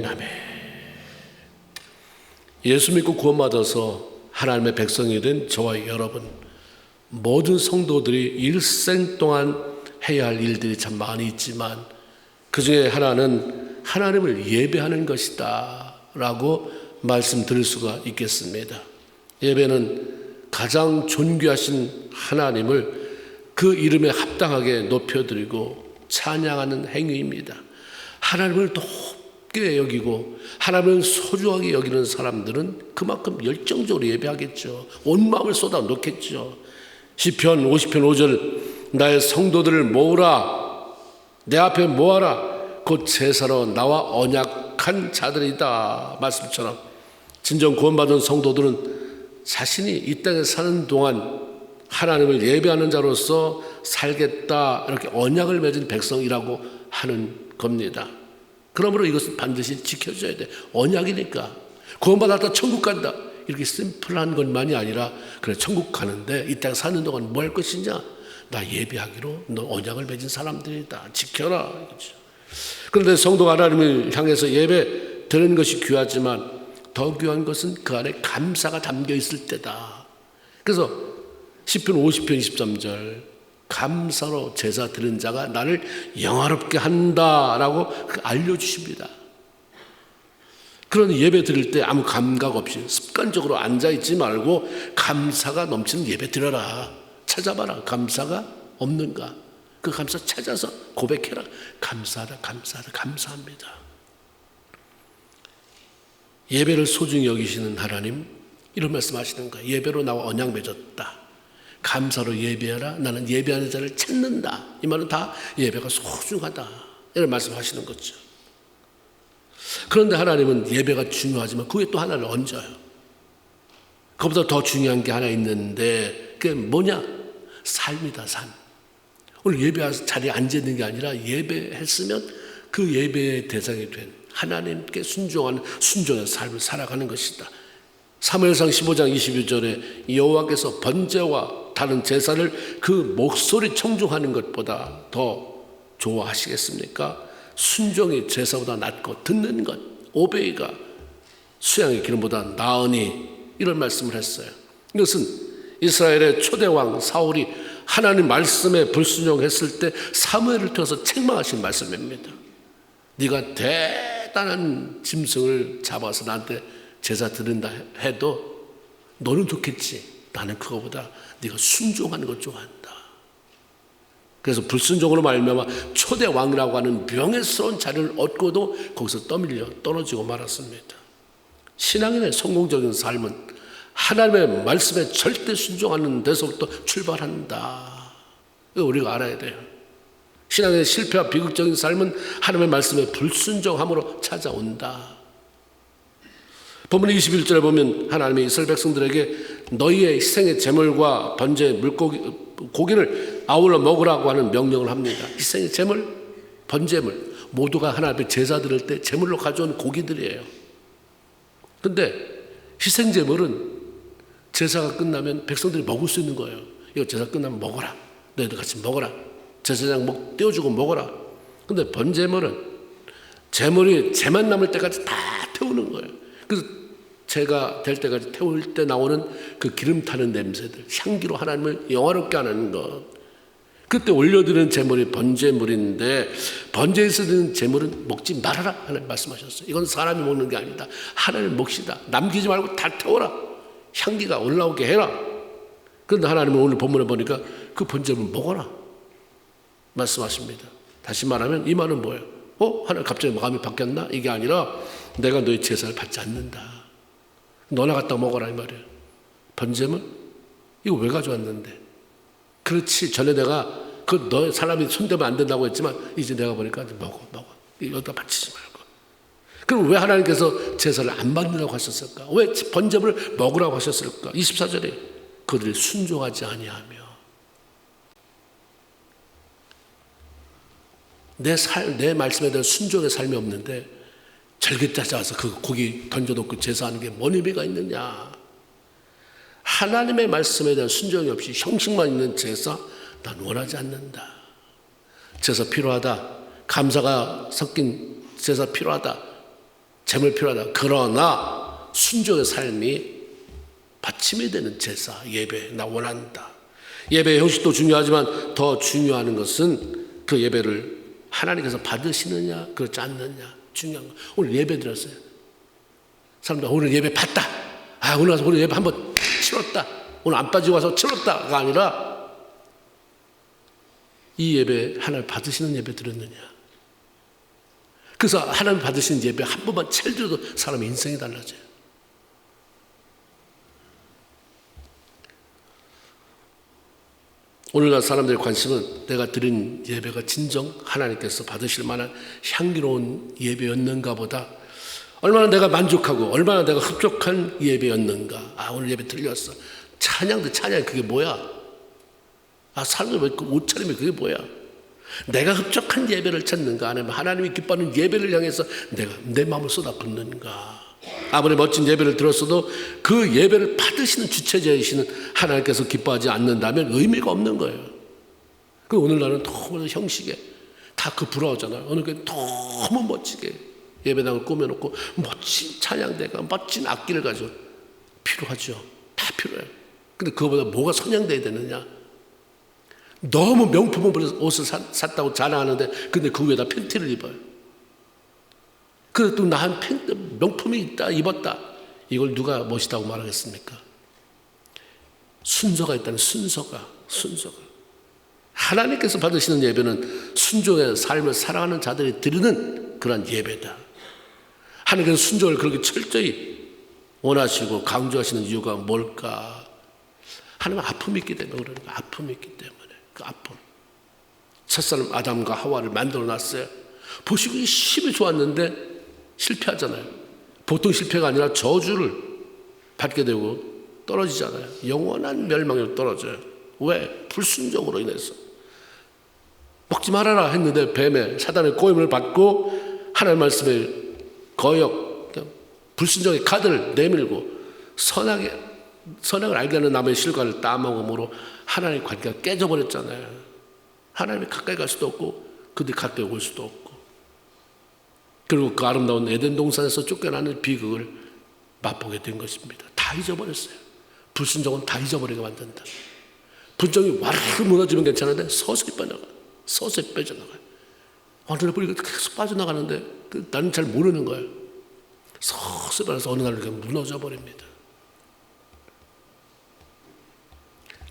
아멘. 예수 믿고 구원받아서 하나님의 백성이 된 저와 여러분, 모든 성도들이 일생 동안 해야 할 일들이 참 많이 있지만 그 중에 하나는 하나님을 예배하는 것이다 라고 말씀드릴 수가 있겠습니다. 예배는 가장 존귀하신 하나님을 그 이름에 합당하게 높여드리고 찬양하는 행위입니다. 하나님을 높게 여기고 하나님을 소중하게 여기는 사람들은 그만큼 열정적으로 예배하겠죠. 온 마음을 쏟아 놓겠죠. 시편 50편 5절, 나의 성도들을 모으라, 내 앞에 모아라, 곧 제사로 나와 언약한 자들이다 말씀처럼 진정 구원받은 성도들은 자신이 이 땅에 사는 동안 하나님을 예배하는 자로서 살겠다 이렇게 언약을 맺은 백성이라고 하는 겁니다. 그러므로 이것은 반드시 지켜줘야 돼. 언약이니까. 구원받았다 천국 간다 이렇게 심플한 것만이 아니라 그래 천국 가는데 이 땅에 사는 동안 뭐 할 것이냐, 나 예배하기로 너 언약을 맺은 사람들이다, 지켜라 이거죠. 그런데 성도가 하나님을 향해서 예배 드리는 것이 귀하지만 더 귀한 것은 그 안에 감사가 담겨 있을 때다. 그래서 시편 50편 23절, 감사로 제사 드리는 자가 나를 영화롭게 한다라고 알려주십니다. 그런 예배 드릴 때 아무 감각 없이 습관적으로 앉아있지 말고 감사가 넘치는 예배 드려라. 찾아봐라. 감사가 없는가? 그 감사 찾아서 고백해라. 감사하다, 감사하다, 감사합니다. 예배를 소중히 여기시는 하나님, 이런 말씀하시는 거예요. 예배로 나와 언약 맺었다. 감사로 예배하라. 나는 예배하는 자를 찾는다. 이 말은 다 예배가 소중하다 이런 말씀하시는 거죠. 그런데 하나님은 예배가 중요하지만 그게 또 하나를 얹어요. 그보다 더 중요한 게 하나 있는데 그게 뭐냐? 삶이다. 삶. 오늘 예배 자리에 앉아있는 게 아니라 예배했으면 그 예배의 대상이 된 하나님께 순종하는 순종의 삶을 살아가는 것이다. 사무엘상 15장 22절에 여호와께서 번제와 다른 제사를 그 목소리 청중하는 것보다 더 좋아하시겠습니까? 순종이 제사보다 낫고 듣는 것, 오베이가 수양의 기름보다 나으니, 이런 말씀을 했어요. 이것은 이스라엘의 초대왕 사울이 하나님 말씀에 불순종했을 때 사무엘을 통해서 책망하신 말씀입니다. 네가 대단한 짐승을 잡아서 나한테 제사 드린다 해도 너는 좋겠지. 나는 그거보다 네가 순종하는 것 좋아한다. 그래서 불순종으로 말미암아 초대 왕이라고 하는 명예스러운 자리를 얻고도 거기서 떠밀려 떨어지고 말았습니다. 신앙인의 성공적인 삶은 하나님의 말씀에 절대 순종하는 데서부터 출발한다. 이거 우리가 알아야 돼요. 신앙의 실패와 비극적인 삶은 하나님의 말씀에 불순종함으로 찾아온다. 본문 21절에 보면 하나님이 이스라엘 백성들에게 너희의 희생의 제물과 번제의 고기를 아울러 먹으라고 하는 명령을 합니다. 희생의 제물, 번제물 모두가 하나님 앞에 제사 드릴 때 제물로 가져온 고기들이에요. 그런데 희생 제물은 제사가 끝나면 백성들이 먹을 수 있는 거예요. 이거 제사 끝나면 먹어라. 너희들 같이 먹어라. 제사장 떼어주고 먹어라. 그런데 번제물은 제물이 제만 남을 때까지 다 태우는 거예요. 그래서 제가 될 때까지 태울 때 나오는 그 기름 타는 냄새들, 향기로 하나님을 영화롭게 하는 것. 그때 올려드리는 제물이 번제물인데 번제에서 드는 제물은 먹지 말아라 하나님 말씀하셨어요. 이건 사람이 먹는 게 아니다. 하나님 몫이다. 남기지 말고 다 태워라. 향기가 올라오게 해라. 그런데 하나님은 오늘 본문에 보니까 그 번제물 먹어라 말씀하십니다. 다시 말하면 이 말은 뭐예요? 하나님 갑자기 마음이 바뀌었나? 이게 아니라 내가 너의 제사를 받지 않는다. 너나 갖다 먹어라 이 말이에요. 번제물? 이거 왜 가져왔는데? 그렇지, 전에 내가 너 사람이 손대면 안 된다고 했지만 이제 내가 보니까 먹어. 여기다 바치지 말고. 그럼 왜 하나님께서 제사를 안 받는다고 하셨을까? 왜 번제물을 먹으라고 하셨을까? 24절에 그들이 순종하지 아니하며. 내 말씀에 대한 순종의 삶이 없는데 절기 찾아와서 그 고기 던져놓고 제사하는 게 뭔 의미가 있느냐? 하나님의 말씀에 대한 순종이 없이 형식만 있는 제사 난 원하지 않는다. 제사 필요하다. 감사가 섞인 제사 필요하다. 재물 필요하다. 그러나 순종의 삶이 받침이 되는 제사, 예배 나 원한다. 예배의 형식도 중요하지만 더 중요한 것은 그 예배를 하나님께서 받으시느냐 그렇지 않느냐 중요한 거. 오늘 예배 드렸어요. 사람들 오늘 예배 받다. 오늘 와서 오늘 예배 한번 치렀다. 오늘 안 빠지고 와서 치렀다가 아니라 이 예배 하나님 받으시는 예배 드렸느냐. 그래서 하나님 받으시는 예배 한 번만 찰들어도 사람의 인생이 달라져요. 오늘날 사람들의 관심은 내가 드린 예배가 진정 하나님께서 받으실 만한 향기로운 예배였는가 보다 얼마나 내가 만족하고 얼마나 내가 흡족한 예배였는가. 오늘 예배 들렸어. 찬양도 찬양 그게 뭐야? 사람들 왜 옷차림이 그게 뭐야? 내가 흡족한 예배를 찾는가 아니면 하나님이 기뻐하는 예배를 향해서 내가 내 마음을 쏟아붓는가. 아무리 멋진 예배를 들었어도 그 예배를 받으시는 주체자이시는 하나님께서 기뻐하지 않는다면 의미가 없는 거예요. 그 오늘날은 너무 형식에 다 그 부러워하잖아요. 어느 게 너무 멋지게 예배당을 꾸며놓고 멋진 찬양대가 멋진 악기를 가지고 필요하죠. 다 필요해요. 근데 그거보다 뭐가 선양돼야 되느냐. 너무 명품 옷을 샀다고 자랑하는데 근데 그 위에다 팬티를 입어요. 그래도 난 명품이 있다 입었다. 이걸 누가 멋있다고 말하겠습니까? 순서가 있다는 순서가 하나님께서 받으시는 예배는 순종의 삶을 살아가는 자들이 드리는 그런 예배다. 하나님께서 순종을 그렇게 철저히 원하시고 강조하시는 이유가 뭘까? 하나님은 아픔이 있기 때문에 그러는 거예요. 아픔이 있기 때문에 그 아픔. 첫사람 아담과 하와를 만들어 놨어요. 보시고 힘이 좋았는데 실패하잖아요. 보통 실패가 아니라 저주를 받게 되고 떨어지잖아요. 영원한 멸망으로 떨어져요. 왜? 불순종으로 인해서. 먹지 말아라 했는데 뱀의 사단의 꼬임을 받고 하나님 말씀에 거역 불순종의 카드를 내밀고 선악을 알게 하는 나무의 실과를 따먹음으로 하나님의 관계가 깨져버렸잖아요. 하나님이 가까이 갈 수도 없고 그들이 가까이 올 수도 없고 그리고 그 아름다운 에덴 동산에서 쫓겨나는 비극을 맛보게 된 것입니다. 다 잊어버렸어요. 불순종은 다 잊어버리게 만든다. 분정이 와르르 무너지면 괜찮은데 서서히 빠져나가요. 어느 날 보니까 계속 빠져나가는데 나는 잘 모르는 거예요. 서서히 빠져서 어느 날 이렇게 무너져 버립니다.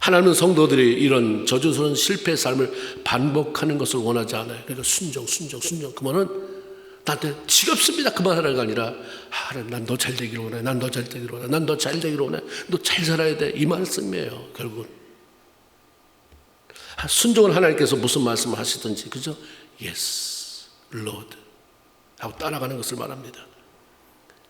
하나님은 성도들이 이런 저주스러운 실패의 삶을 반복하는 것을 원하지 않아요. 그러니까 순종. 그러면은 나한테 지겹습니다. 그만하라가 아니라 난 너 잘 되기를 원해. 난 너 잘 되기를 원해. 난 너 잘 되기를 원해. 너 잘 살아야 돼. 이 말씀이에요. 결국은. 순종은 하나님께서 무슨 말씀을 하시든지 그죠? Yes, Lord 하고 따라가는 것을 말합니다.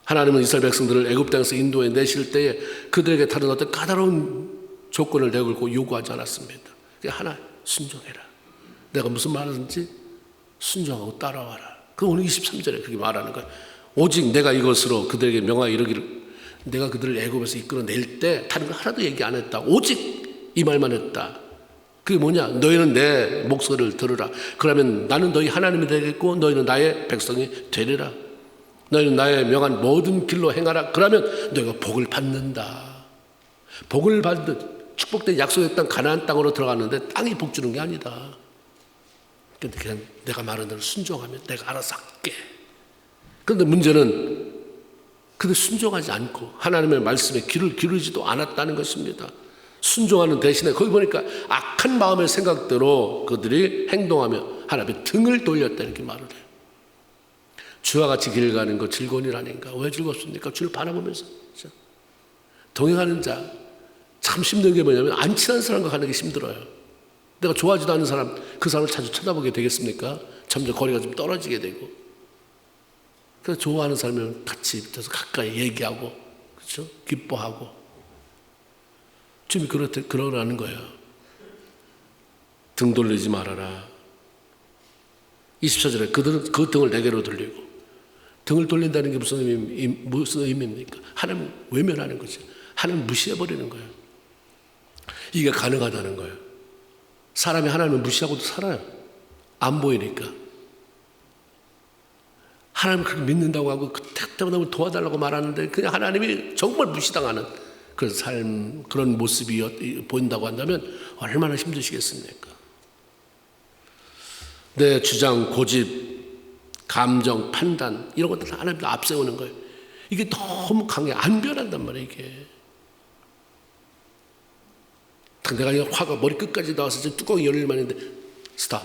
하나님은 이스라엘 백성들을 애굽 땅에서 인도해 내실 때에 그들에게 다른 어떤 까다로운 조건을 내걸고 요구하지 않았습니다. 하나 순종해라. 내가 무슨 말하든지 순종하고 따라와라. 그 오늘 23절에 그렇게 말하는 거예요. 오직 내가 이것으로 그들에게 명하여 이르기를 내가 그들을 애굽에서 이끌어낼 때 다른 거 하나도 얘기 안 했다. 오직 이 말만 했다. 그게 뭐냐? 너희는 내 목소리를 들으라. 그러면 나는 너희 하나님이 되겠고 너희는 나의 백성이 되리라. 너희는 나의 명한 모든 길로 행하라. 그러면 너희가 복을 받는다. 복을 받는 축복된 약속의 땅 가나안 땅으로 들어갔는데 땅이 복 주는 게 아니다. 근데 그냥 내가 말하는 대로 순종하면 내가 알아서 할게. 그런데 문제는 그들 순종하지 않고 하나님의 말씀에 귀를 기울이지도 않았다는 것입니다. 순종하는 대신에 거기 보니까 악한 마음의 생각대로 그들이 행동하며 하나님의 등을 돌렸다 이렇게 말을 해요. 주와 같이 길 가는 거 즐거운 일 아닌가? 왜 즐겁습니까? 주를 바라보면서. 그렇죠? 동행하는 자 참 힘든 게 뭐냐면 안 친한 사람과 가는 게 힘들어요. 내가 좋아하지도 않는 사람 그 사람을 자주 쳐다보게 되겠습니까? 점점 거리가 좀 떨어지게 되고 그래서 좋아하는 사람이랑 같이 붙어서 가까이 얘기하고 그렇죠? 기뻐하고 주님이 그러라는 거예요. 등 돌리지 말아라. 24절에 그들은 그 등을 내게로 돌리고 등을 돌린다는 게 무슨 의미입니까? 하나님 외면하는 거죠. 하나님 무시해버리는 거예요. 이게 가능하다는 거예요. 사람이 하나님을 무시하고도 살아요. 안 보이니까. 하나님 그렇게 믿는다고 하고 그때마다 도와달라고 말하는데 그냥 하나님이 정말 무시당하는 그런 삶, 그런 모습이 보인다고 한다면 얼마나 힘드시겠습니까? 내 주장, 고집, 감정, 판단 이런 것들 다 하나님도 앞세우는 거예요. 이게 너무 강해. 안 변한단 말이에요. 이게. 내가 화가 머리 끝까지 나와서 뚜껑이 열릴 만한데 스탑.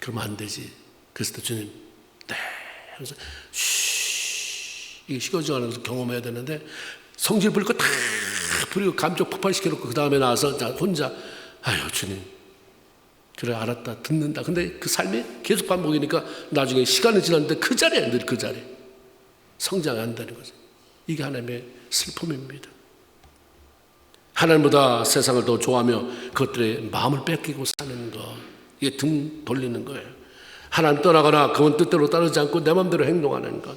그러면 안 되지. 그래서 주님 네 하면서 이게 식어져가는 것을 경험해야 되는데 성질 부릴 거 다 부리고 감정 폭발시켜놓고 그 다음에 나와서 혼자 아유 주님 그래 알았다 듣는다. 근데 그 삶이 계속 반복이니까 나중에 시간이 지났는데 그 자리에 늘 그 자리에 성장이 안 되는 거죠. 이게 하나님의 슬픔입니다. 하나님보다 세상을 더 좋아하며 그것들의 마음을 뺏기고 사는 것, 이게 등 돌리는 거예요. 하나님 떠나거나 그분 뜻대로 따르지 않고 내 마음대로 행동하는 것.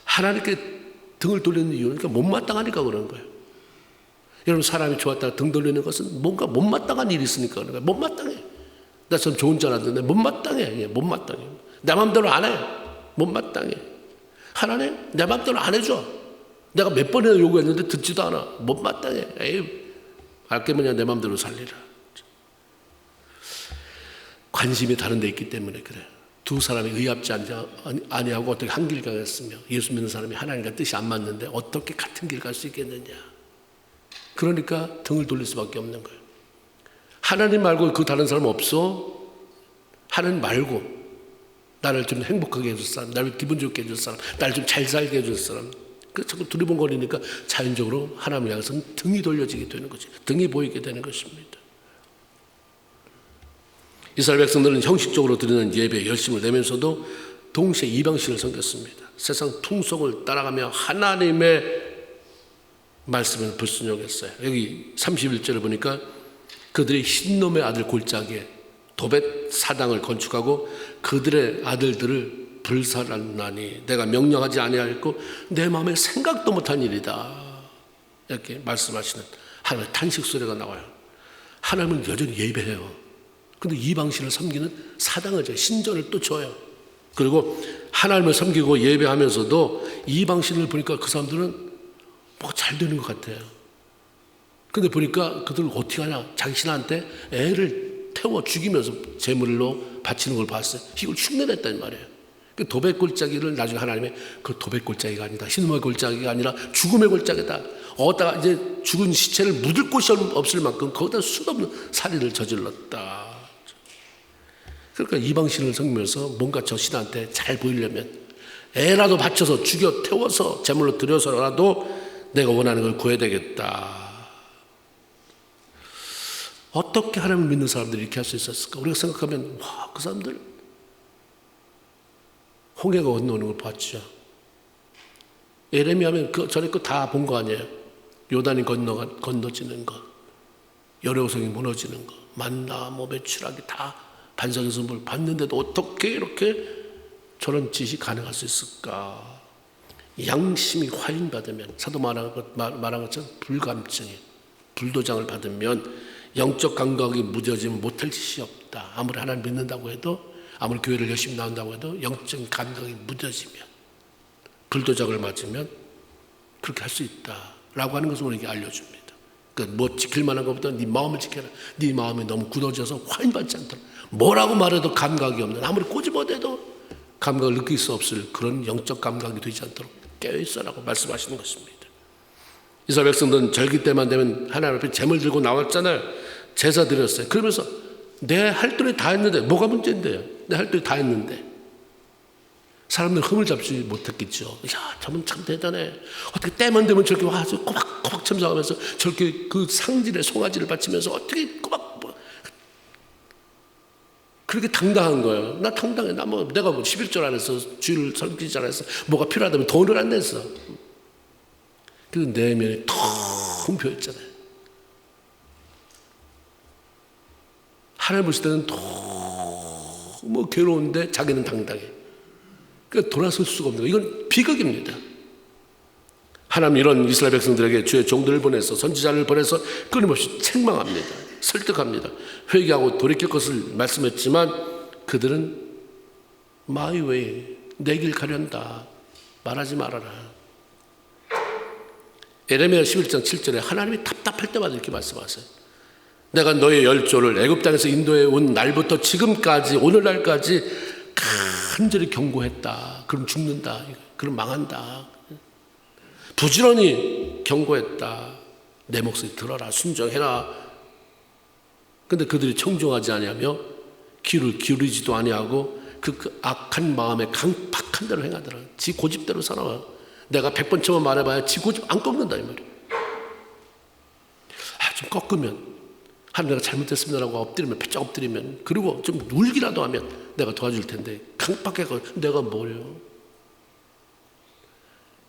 하나님께 등을 돌리는 이유는 그러니까 못마땅하니까 그런 거예요. 여러분 사람이 좋았다가 등 돌리는 것은 뭔가 못마땅한 일이 있으니까 그런 거예요. 못마땅해. 나 참 좋은 줄 알았는데 못마땅해. 못마땅해. 내 마음대로 안 해. 못마땅해. 하나님 내 마음대로 안 해줘. 내가 몇 번이나 요구했는데 듣지도 않아. 못마땅해. 에이, 알게뭐냐 내 마음대로 살리라. 관심이 다른 데 있기 때문에 그래. 두 사람이 의합지 아니하고 어떻게 한 길 가겠으며 예수 믿는 사람이 하나님과 뜻이 안 맞는데 어떻게 같은 길 갈 수 있겠느냐. 그러니까 등을 돌릴 수밖에 없는 거예요. 하나님 말고 그 다른 사람 없어? 하나님 말고 나를 좀 행복하게 해줄 사람, 나를 기분 좋게 해줄 사람, 나를 좀 잘 살게 해줄 사람. 그 자꾸 두리번거리니까 자연적으로 하나님을 향해서는 등이 돌려지게 되는 거지. 등이 보이게 되는 것입니다. 이스라엘 백성들은 형식적으로 드리는 예배에 열심을 내면서도 동시에 이방신을 섬겼습니다. 세상 풍속을 따라가며 하나님의 말씀을 불순종했어요. 여기 31절을 보니까 그들이 흰놈의 아들 골짜기에 도벳 사당을 건축하고 그들의 아들들을 불살랐나니 내가 명령하지 아니하였고 내 마음에 생각도 못한 일이다. 이렇게 말씀하시는 하나님의 탄식 소리가 나와요. 하나님은 여전히 예배해요. 근데 이방신을 섬기는 사당을 줘요. 신전을 또 줘요. 그리고 하나님을 섬기고 예배하면서도 이방신을 보니까 그 사람들은 뭐 잘 되는 것 같아요. 근데 보니까 그들 어떻게 하냐. 자기 신한테 애를 태워 죽이면서 제물로 바치는 걸 봤어요. 이걸 흉내냈단 말이에요. 그 도벳 골짜기를 나중에 하나님의 그 도벳 골짜기가 아니다. 흰놈의 골짜기가 아니라 죽음의 골짜기다. 어디다가 이제 죽은 시체를 묻을 곳이 없을 만큼 거기다 수없는 살인을 저질렀다. 그러니까 이방신을 섬기면서 뭔가 저 신한테 잘 보이려면 애라도 바쳐서 죽여 태워서 제물로 드려서라도 내가 원하는 걸 구해야 되겠다. 어떻게 하나님을 믿는 사람들이 이렇게 할 수 있었을까? 우리가 생각하면 와, 그 사람들 홍해가 건너오는 걸 봤죠. 예레미야면 그 전에 거 다 본 거 아니에요. 요단이 건너지는 것, 여리고성이 무너지는 것, 만나 뭐 매출하기 다 반석에서 뭘 봤는데도 어떻게 이렇게 저런 짓이 가능할 수 있을까? 양심이 화인받으면 사도 말한 것처럼 불감증이 불도장을 받으면 영적 감각이 무뎌지면 못할 짓이 없다. 아무리 하나님 믿는다고 해도 아무리 교회를 열심히 나온다고 해도 영적 감각이 무뎌지면 불도장을 맞으면 그렇게 할 수 있다라고 하는 것을 우리에게 알려줍니다. 그러니까 뭐 지킬 만한 것보다 네 마음을 지켜라. 네 마음이 너무 굳어져서 화인받지 않도록 뭐라고 말해도 감각이 없는 아무리 꼬집어대도 감각을 느낄 수 없을 그런 영적 감각이 되지 않도록 깨어있어라고 말씀하시는 것입니다. 이스라엘 백성들은 절기 때만 되면 하나님 앞에 제물 들고 나왔잖아요. 제사 드렸어요. 그러면서 내 할 도리 다 했는데 뭐가 문제인데요? 내 할 도리 다 했는데 사람들 흠을 잡지 못했겠죠. 야, 저분 참 대단해. 어떻게 때만 되면 저렇게 와서 꼬박꼬박 첨삭하면서 저렇게 그 상질에 송아지를 바치면서 어떻게 꼬박 그렇게 당당한 거예요. 나 당당해. 내가 11절 안 했어. 주일 섬기지 않았어. 뭐가 필요하다면 돈을 안 냈어. 그 내면에 텅 비어있잖아요. 하나님 보실 때는 너무 괴로운데 자기는 당당해. 그러니까 돌아설 수가 없는 거예요. 이건 비극입니다. 하나님 이런 이스라엘 백성들에게 주의 종들을 보내서 선지자를 보내서 끊임없이 책망합니다. 설득합니다. 회개하고 돌이킬 것을 말씀했지만 그들은 My way, 내 길 가련다. 말하지 말아라. 에레미야 11장 7절에 하나님이 답답할 때마다 이렇게 말씀하세요. 내가 너의 열조를 애굽 땅에서 인도해 온 날부터 지금까지 오늘날까지 간절히 경고했다. 그럼 죽는다. 그럼 망한다. 부지런히 경고했다. 내 목소리 들어라. 순종해라. 근데 그들이 청종하지 아니하며 귀를 기울이지도 아니하고 그 악한 마음에 강팍한 대로 행하더라. 지 고집대로 살아와. 내가 100번 처음 말해봐야 지 고집 안 꺾는다 이 말이야. 좀 꺾으면 하나님 내가 잘못했습니다라고 엎드리면 배짝 엎드리면 그리고 좀 울기라도 하면 내가 도와줄 텐데 강팍하고 내가 뭐래요.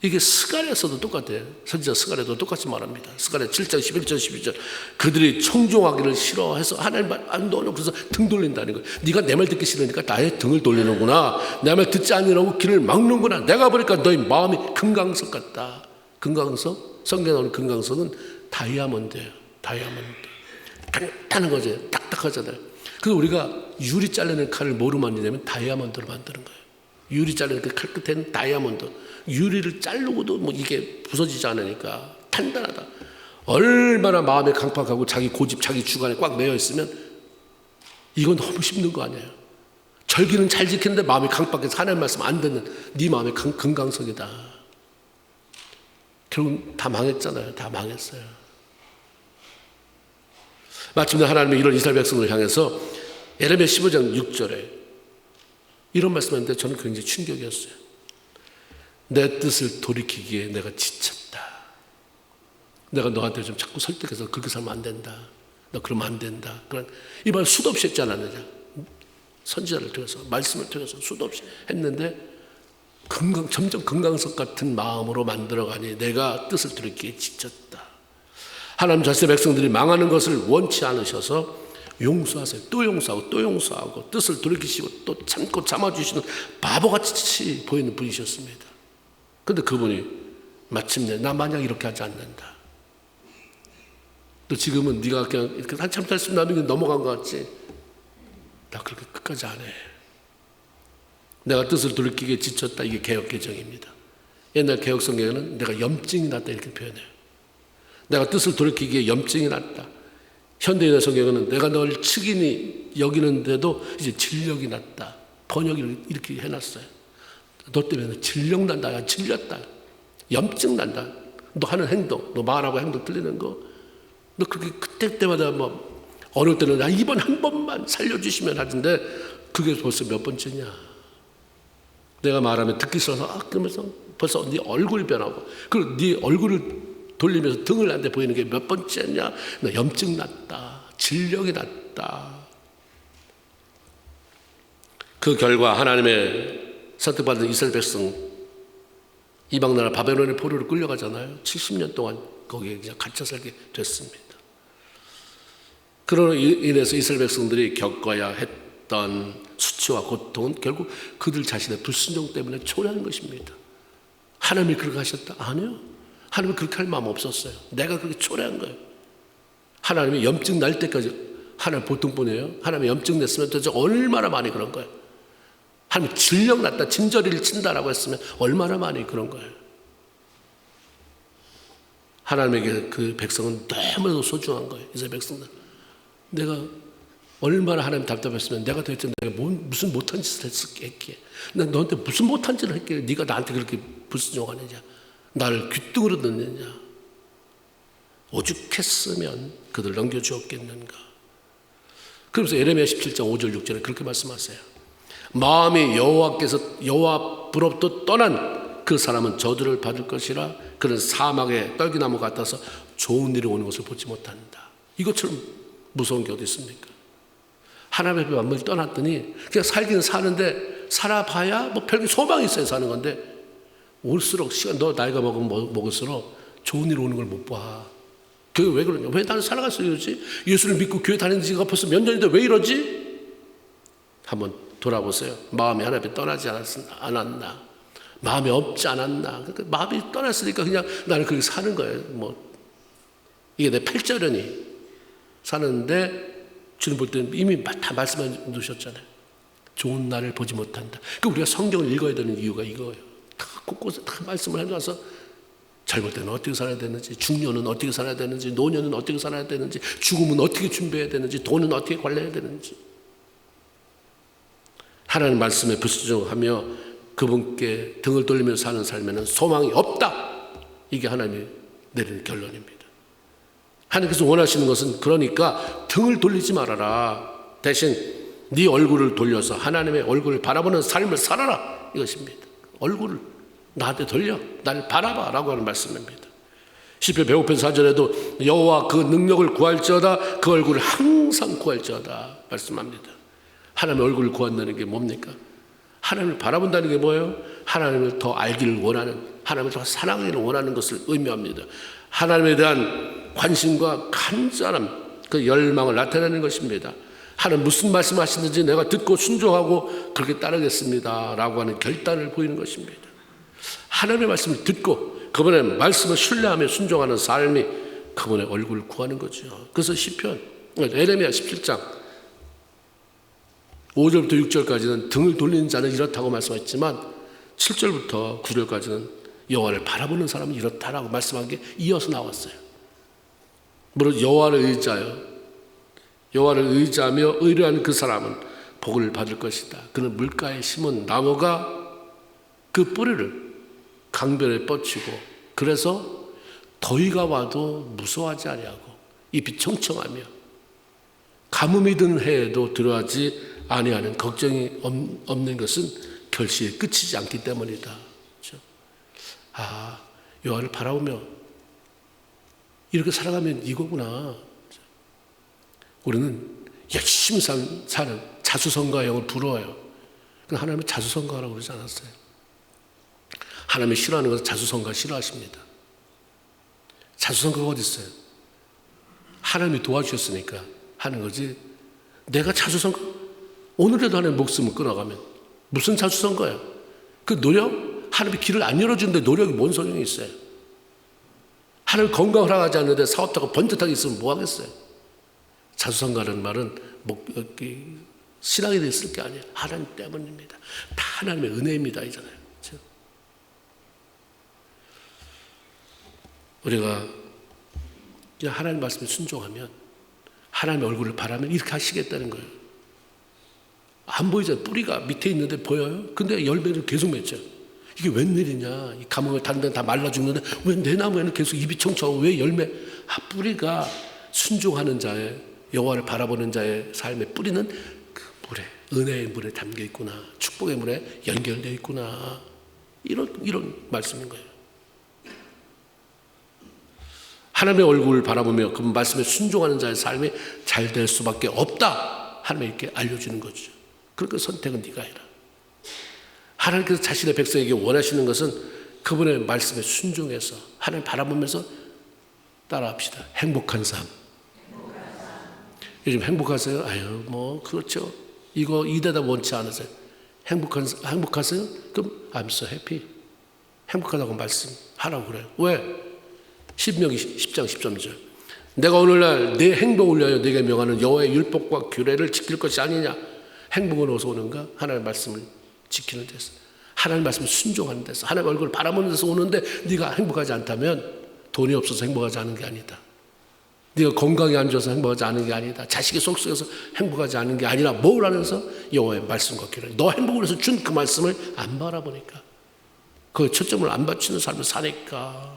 이게 스가랴에서도 똑같아요. 선지자 스가랴도 똑같이 말합니다. 스가랴 7장 11절 12절 그들이 청종하기를 싫어해서 하나님 말 안 너는 그래서 등 돌린다는 거예요. 네가 내 말 듣기 싫으니까 나의 등을 돌리는구나. 내 말 듣지 않으라고 길을 막는구나. 내가 보니까 너희 마음이 금강석 같다. 금강석? 성경에 나오는 금강석은 다이아몬드예요. 다이아몬드. 단단한 거죠. 딱딱하잖아요. 그래서 우리가 유리 잘라낸 칼을 뭐로 만드냐면 다이아몬드로 만드는 거예요. 유리 잘라낸 그 칼 끝에는 다이아몬드. 유리를 자르고도 뭐 이게 부서지지 않으니까 단단하다. 얼마나 마음에 강팍하고 자기 고집, 자기 주관에 꽉 매여 있으면 이건 너무 힘든 거 아니에요. 절기는 잘 지키는데 마음이 강팍해서 하나님 말씀 안 듣는 네 마음의 금강석이다. 결국 다 망했잖아요. 다 망했어요. 마침내 하나님이 이런 이스라엘 백성을 향해서 에레미야 15장 6절에 이런 말씀하는데 저는 굉장히 충격이었어요. 내 뜻을 돌이키기에 내가 지쳤다. 내가 너한테 좀 자꾸 설득해서 그렇게 살면 안 된다. 너 그러면 안 된다. 그런 이 말 수도 없이 했지 않았느냐. 선지자를 통해서 말씀을 통해서 수도 없이 했는데 점점 금강석 같은 마음으로 만들어가니 내가 뜻을 돌이키기에 지쳤다. 하나님 자신의 백성들이 망하는 것을 원치 않으셔서 용서하세요. 또 용서하고 또 용서하고 뜻을 돌이키시고 또 참고 참아주시는 바보같이 보이는 분이셨습니다. 그런데 그분이 마침내 나 만약 이렇게 하지 않는다. 또 지금은 네가 그냥 이렇게 한참 살았으면 나는 넘어간 것 같지. 나 그렇게 끝까지 안 해. 내가 뜻을 돌이키기에 지쳤다. 이게 개역개정입니다. 옛날 개역성경에는 내가 염증이 났다 이렇게 표현해요. 내가 뜻을 돌이키기에 염증이 났다. 현대인의 성경에는 내가 널 측인히 여기는데도 이제 진력이 났다. 번역을 이렇게 해놨어요. 너 때문에 진력 난다. 야, 질렸다. 염증 난다. 너 하는 행동, 너 말하고 행동 틀리는 거. 너 그렇게 그때마다 뭐 어느 때는 나 이번 한 번만 살려주시면 하던데 그게 벌써 몇 번째냐. 내가 말하면 듣기 싫어서 그러면서 벌써 네 얼굴이 변하고 그리고 네 얼굴을 돌리면서 등을 나한테 보이는 게 몇 번째냐. 너 염증 났다. 진력이 났다. 그 결과 하나님의 선택받은 이스라엘 백성 이방 나라 바벨론의 포로로 끌려가잖아요. 70년 동안 거기에 그냥 갇혀 살게 됐습니다. 그로 인해서 이스라엘 백성들이 겪어야 했던 수치와 고통은 결국 그들 자신의 불순종 때문에 초래한 것입니다. 하나님이 그렇게 하셨다? 아니요. 하나님은 그렇게 할 마음 없었어요. 내가 그렇게 초래한 거예요. 하나님이 염증 날 때까지 하나님 보통 분이에요. 하나님이 염증 냈으면 도대체 얼마나 많이 그런 거예요. 하나님이 진력 났다, 진저리를 친다라고 했으면 얼마나 많이 그런 거예요. 하나님에게 그 백성은 너무나도 소중한 거예요. 이스라엘 백성들. 내가 얼마나 하나님 답답했으면 내가 도대체 내가 무슨 못한 짓을 했기에 내가 너한테 무슨 못한 짓을 했기에 네가 나한테 그렇게 불순종하느냐. 나를 귓등으로 듣느냐. 오죽했으면 그들 넘겨주었겠는가. 그러면서 에레미야 17장 5절 6절에 그렇게 말씀하세요. 마음이 여호와로부터 떠난 그 사람은 저주를 받을 것이라. 그는 사막의 떨기나무 같아서 좋은 일이 오는 것을 보지 못한다. 이것처럼 무서운 게 어디 있습니까? 하나님 앞에 완전히 떠났더니 그냥 살기는 사는데 살아봐야 뭐 별게 소망이 있어야 사는 건데 올수록 시간 너 나이가 먹을수록 좋은 일 오는 걸 못 봐. 그게 왜 그러냐? 왜 나는 살아갈 수 이러지? 예수를 믿고 교회 다니는 지가 벌써 몇 년인데 왜 이러지? 한번 돌아보세요. 마음이 하나님 앞에 떠나지 않았나? 마음이 없지 않았나? 그러니까 마음이 떠났으니까 그냥 나는 그렇게 사는 거예요. 뭐 이게 내 팔자련이 사는데 주님 볼 때는 이미 다 말씀해 놓으셨잖아요. 좋은 날을 보지 못한다. 그러니까 우리가 성경을 읽어야 되는 이유가 이거예요. 다 곳곳에 다 말씀을 해놔서 젊을 때는 어떻게 살아야 되는지, 중년은 어떻게 살아야 되는지, 노년은 어떻게 살아야 되는지, 죽음은 어떻게 준비해야 되는지, 돈은 어떻게 관리해야 되는지. 하나님 말씀에 불순종하며 그분께 등을 돌리며 사는 삶에는 소망이 없다. 이게 하나님이 내리는 결론입니다. 하나님께서 원하시는 것은 그러니까 등을 돌리지 말아라. 대신 네 얼굴을 돌려서 하나님의 얼굴을 바라보는 삶을 살아라. 이것입니다. 얼굴을 나한테 돌려, 나를 바라봐 라고 하는 말씀입니다. 시편 105편 4절에도 여호와 그 능력을 구할지어다, 그 얼굴을 항상 구할지어다 말씀합니다. 하나님의 얼굴을 구한다는 게 뭡니까? 하나님을 바라본다는 게 뭐예요? 하나님을 더 알기를 원하는, 하나님을 더 사랑하기를 원하는 것을 의미합니다. 하나님에 대한 관심과 간절함, 그 열망을 나타내는 것입니다. 하나님 무슨 말씀하시는지 내가 듣고 순종하고 그렇게 따르겠습니다 라고 하는 결단을 보이는 것입니다. 하나님의 말씀을 듣고 그분의 말씀을 신뢰하며 순종하는 삶이 그분의 얼굴을 구하는 거죠. 그래서 시편 에레미야 17장 5절부터 6절까지는 등을 돌리는 자는 이렇다고 말씀했지만 7절부터 9절까지는 여호와를 바라보는 사람은 이렇다라고 말씀한 게 이어서 나왔어요. 물론 여호와를 의지하며 의뢰하는 그 사람은 복을 받을 것이다. 그는 물가에 심은 나무가 그 뿌리를 강변에 뻗치고 그래서 더위가 와도 무서워하지 아니하고 잎이 청청하며 가뭄이 든 해에도 들어하지 아니하는 걱정이 없는 것은 결실에 끝이지 않기 때문이다. 그렇죠? 여호와를 바라보며 이렇게 살아가면 이거구나. 우리는 열심히 사는 자수성가형을 부러워요. 하나님은 자수성가라고 그러지 않았어요. 하나님이 싫어하는 것은 자수성가 싫어하십니다. 자수성가가 어디 있어요? 하나님이 도와주셨으니까 하는 거지. 내가 자수성가, 오늘이라도 하나님 목숨을 끊어가면 무슨 자수성가야? 그 노력, 하나님이 길을 안 열어주는데 노력이 뭔 소용이 있어요? 하나님 건강을 하지 않는데 사업자가 번듯하게 있으면 뭐 하겠어요? 자수성가라는 말은 신앙에 있을 게 아니에요. 하나님 때문입니다. 다 하나님의 은혜입니다. 이잖아요. 그렇죠? 우리가 그냥 하나님 말씀에 순종하면 하나님의 얼굴을 바라면 이렇게 하시겠다는 거예요. 안 보이죠? 뿌리가 밑에 있는데 보여요? 근데 열매를 계속 맺죠. 이게 웬일이냐? 이 가뭄을 다른 데는 다 말라 죽는데 왜 내 나무에는 계속 잎이 청청하고 왜 열매? 뿌리가 순종하는 자의, 여호와를 바라보는 자의 삶의 뿌리는 그 물에, 은혜의 물에 담겨 있구나. 축복의 물에 연결되어 있구나. 이런 말씀인 거예요. 하나님의 얼굴을 바라보며 그 말씀에 순종하는 자의 삶이 잘 될 수밖에 없다. 하나님이 이렇게 알려주는 거죠. 그러니까 선택은 네가 해라. 하나님께서 자신의 백성에게 원하시는 것은 그분의 말씀에 순종해서 하나님 바라보면서 따라합시다. 행복한 삶. 요즘 행복하세요? 아유, 뭐 그렇죠. 이 대답 원치 않으세요? 행복하세요? 그럼 I'm so happy. 행복하다고 말씀하라고 그래요. 왜? 신명기 10장 13절. 내가 오늘날 내 행복을 위하여 네게 명하는 여호와의 율법과 규례를 지킬 것이 아니냐. 행복은 어디서 오는가? 하나님의 말씀을 지키는 데서, 하나님의 말씀을 순종하는 데서, 하나님의 얼굴을 바라보는 데서 오는데 네가 행복하지 않다면 돈이 없어서 행복하지 않은 게 아니다. 네가 건강이 안 좋아서 행복하지 않은 게 아니다. 자식이 속속해서 행복하지 않은 게 아니라 뭘 하면서 여호와의 말씀과 규례, 너 행복을 위해서 준 그 말씀을 안 바라보니까, 그 초점을 안 맞추는 삶을 사니까.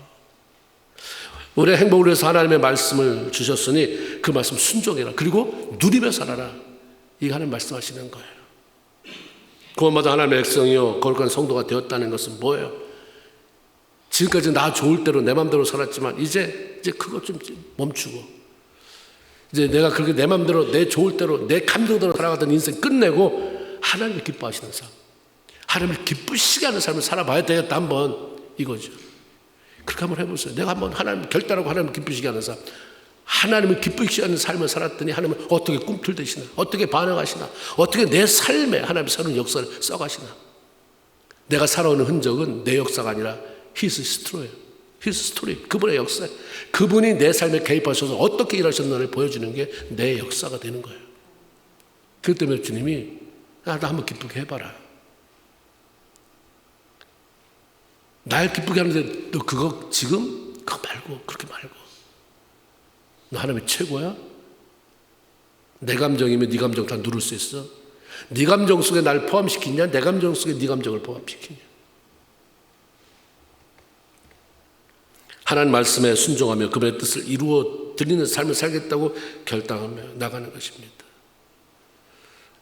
우리의 행복을 위해서 하나님의 말씀을 주셨으니 그 말씀 순종해라. 그리고 누리며 살아라. 이게 하나님 말씀하시는 거예요. 구원받아 하나님의 백성이요 거룩한 성도가 되었다는 것은 뭐예요? 지금까지 나 좋을 대로 내 마음대로 살았지만 이제 그것 좀 멈추고, 이제 내가 그렇게 내 마음대로 내 좋을 대로 내 감정대로 살아가던 인생 끝내고 하나님을 기뻐하시는 삶, 하나님을 기쁘시게 하는 삶을 살아봐야 되겠다. 한번 이거죠. 그렇게 한번 해보세요. 내가 한번 하나님 결단하고 하나님을 기쁘시게 하는 삶, 하나님을 기쁘시게 하는 삶을 살았더니 하나님은 어떻게 꿈틀대시나, 어떻게 반응하시나, 어떻게 내 삶에 하나님의 새로운 역사를 써가시나. 내가 살아오는 흔적은 내 역사가 아니라 His story예요. His story, 그분의 역사. 그분이 내 삶에 개입하셔서 어떻게 일하셨나를 보여주는 게 내 역사가 되는 거예요. 그렇기 때문에 주님이 나도 한번 기쁘게 해봐라. 날 기쁘게 하는데 너 그거 지금 그거 말고 그렇게 말고 너 하나님이 최고야? 내 감정이면 네 감정 다 누를 수 있어? 네 감정 속에 날 포함시키냐? 내 감정 속에 네 감정을 포함시키냐? 하나님 말씀에 순종하며 그분의 뜻을 이루어 드리는 삶을 살겠다고 결단하며 나가는 것입니다.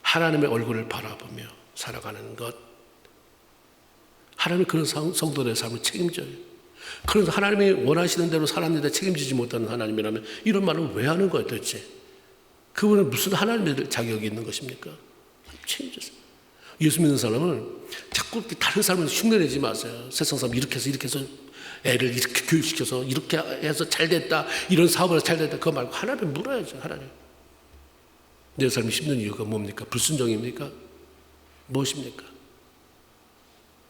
하나님의 얼굴을 바라보며 살아가는 것. 하나님이 그런 성도들의 삶을 책임져요. 그래서 하나님이 원하시는 대로 살았는데 책임지지 못하는 하나님이라면 이런 말을 왜 하는 거예요 도대체? 그분은 무슨 하나님의 자격이 있는 것입니까? 책임져서. 예수 믿는 사람은 자꾸 다른 사람을 흉내내지 마세요. 세상 사람 이렇게 해서 애를 이렇게 교육시켜서 이렇게 해서 잘됐다. 이런 사업을 잘됐다. 그거 말고 하나님 물어야죠. 하나님. 내 삶이 힘든 이유가 뭡니까? 불순종입니까? 무엇입니까?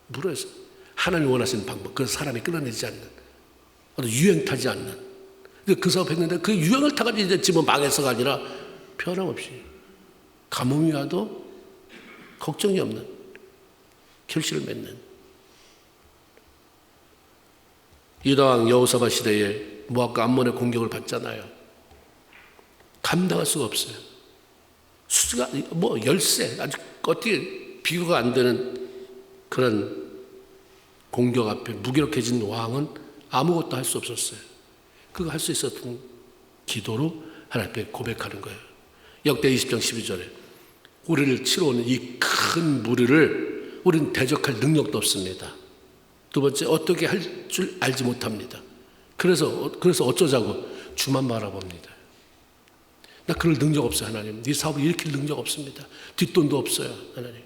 물어야죠. 하나님 원하시는 방법. 그래서 사람이 끌어내지 않는, 유행 타지 않는. 그 사업 했는데 그 유행을 타가지고 이제 집은 망해서가 아니라 변함없이 가뭄이 와도 걱정이 없는 결실을 맺는. 유다왕 여호사밧 시대에 모압과 암몬의 공격을 받잖아요. 감당할 수가 없어요. 수가 열세, 아주 어떻게 비교가 안 되는 그런 공격 앞에 무기력해진 왕은 아무것도 할 수 없었어요. 그거 할 수 있었던 기도로 하나님 앞에 고백하는 거예요. 역대 20장 12절에 우리를 치러 오는 이 큰 무리를 우리는 대적할 능력도 없습니다. 두 번째, 어떻게 할 줄 알지 못합니다. 그래서 어쩌자고? 주만 바라봅니다. 나 그럴 능력 없어요, 하나님. 네 사업을 일으킬 능력 없습니다. 뒷돈도 없어요, 하나님.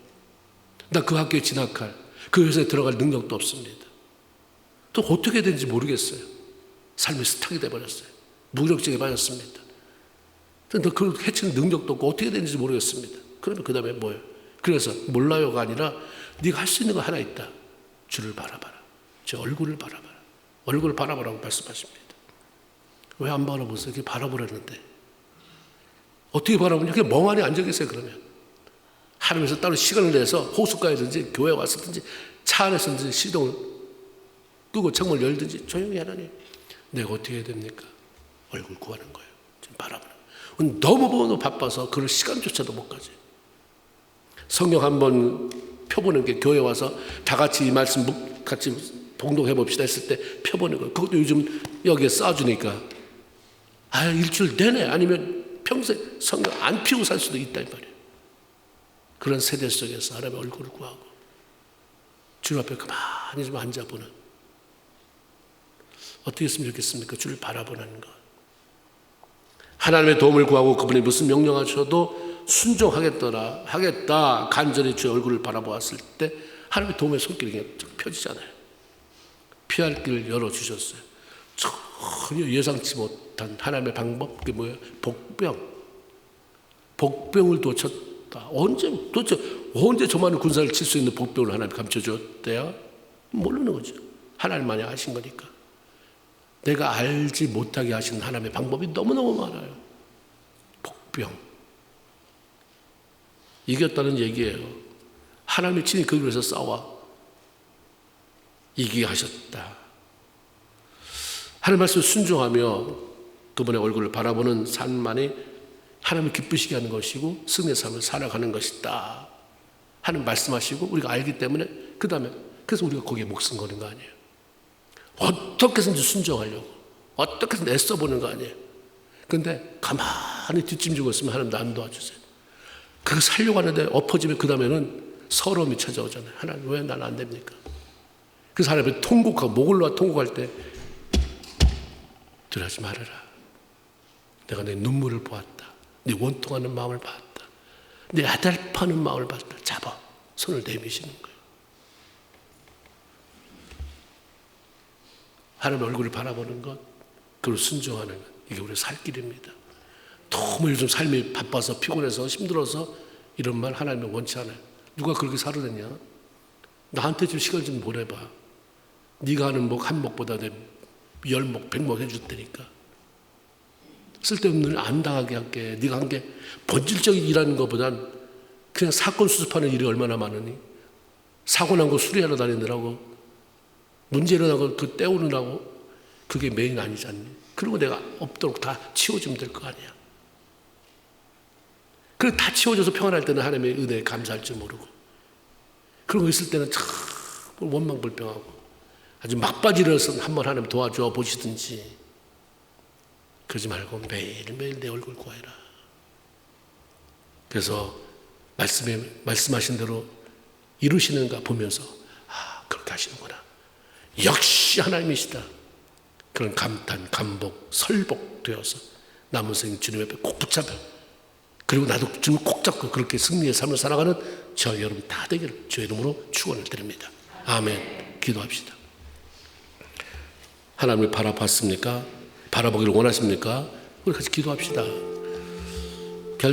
나 그 학교에 진학할, 그 회사에 들어갈 능력도 없습니다. 또 어떻게 되는지 모르겠어요. 삶이 스탁이 돼버렸어요. 무력증에 빠졌습니다. 너 그걸 해치는 능력도 없고 어떻게 되는지 모르겠습니다. 그러면 그 다음에 뭐예요? 그래서 몰라요가 아니라 네가 할 수 있는 거 하나 있다. 주를 바라봐라. 제 얼굴을 바라봐라. 얼굴을 바라보라고 말씀하십니다. 왜 안 바라보세요? 이렇게 바라보라는데. 어떻게 바라보냐? 그냥 멍하니 앉아 계세요, 그러면. 하나님께서 따로 시간을 내서 호숫가에든지 교회 왔든지 차 안에서든지 시동을 끄고 창문을 열든지 조용히 하나님. 내가 어떻게 해야 됩니까? 얼굴 구하는 거예요. 지금 바라보는 거예요. 너무 바빠서 그럴 시간조차도 못 가지. 성경 한번 펴보는 게 교회 와서 다 같이 이 말씀 같이 봉독해 봅시다 했을 때 펴보는 거예요. 그것도 요즘 여기에 쌓아주니까 일주일 내내 아니면 평생 성경 안 피우고 살 수도 있다 이 말이에요. 그런 세대 속에서 하나님의 얼굴을 구하고 주 앞에 가만히 좀 앉아보는, 어떻게 했으면 좋겠습니까? 주를 바라보는 것. 하나님의 도움을 구하고 그분이 무슨 명령하셔도 순종하겠다 간절히 주의 얼굴을 바라보았을 때 하나님의 도움의 손길이 펴지잖아요. 피할 길을 열어주셨어요. 전혀 예상치 못한 하나님의 방법. 그게 뭐예요? 복병을 놓쳤다. 언제 저만한 군사를 칠 수 있는 복병을 하나님 감춰줬대요? 모르는 거죠. 하나님만이 하신 거니까. 내가 알지 못하게 하시는 하나님의 방법이 너무너무 많아요. 복병. 이겼다는 얘기예요. 하나님이 친히 그 길에서 싸워 이기게 하셨다. 하나님 말씀을 순종하며 그분의 얼굴을 바라보는 삶만이 하나님을 기쁘시게 하는 것이고 승리의 삶을 살아가는 것이다. 하나님 말씀하시고 우리가 알기 때문에 그래서 우리가 거기에 목숨 거는 거 아니에요. 어떻게 해서든지 순종하려고 어떻게 해서든 애써보는 거 아니에요. 그런데 가만히 뒷짐지고 있으면 하나님 나 안 도와주세요. 그거 살려고 하는데 엎어지면 그 다음에는 서러움이 찾아오잖아요. 하나님 왜 나는 안 됩니까? 그래서 하나님 통곡하고 목을 놓아 통곡할 때 두려워하지 말아라. 내가 내 눈물을 보았다. 네 원통하는 마음을 봤다. 내 아달파는 마음을 봤다. 잡아 손을 내미시는 거예요. 하나님의 얼굴을 바라보는 것, 그리고 순종하는 것, 이게 우리의 살 길입니다. 너무 요즘 삶이 바빠서 피곤해서 힘들어서 이런 말 하나님은 원치 않아요. 누가 그렇게 살아냈냐? 나한테 좀 시간 좀 보내봐. 네가 하는 목 한 목보다 내 10목 100목 해줄 테니까. 쓸데없는 일 안 당하게 할게. 네가 한 게 본질적인 일하는 것보단 그냥 사건 수습하는 일이 얼마나 많으니? 사고 난 거 수리하러 다니느라고, 문제 일어난 거 그 떼우느라고, 그게 메인 아니지 않니? 그리고 내가 없도록 다 치워주면 될 거 아니야. 그리고 다 치워져서 평안할 때는 하나님의 은혜에 감사할 줄 모르고, 그런 거 있을 때는 참 원망불평하고, 아주 막바지로서 한번 하나님 도와줘 보시든지, 그러지 말고 매일매일 내 얼굴 구하라. 그래서 말씀하신 대로 이루시는가 보면서, 아, 그렇게 하시는구나. 역시 하나님이시다. 그런 감탄, 감복, 설복 되어서 남은 생 주님 앞에 꼭 붙잡아. 그리고 나도 주님 꼭 잡고 그렇게 승리의 삶을 살아가는 저와 여러분 다 되기를 주의 이름으로 축원을 드립니다. 아멘. 기도합시다. 하나님을 바라봤습니까? 바라보기를 원하십니까? 우리 같이 기도합시다.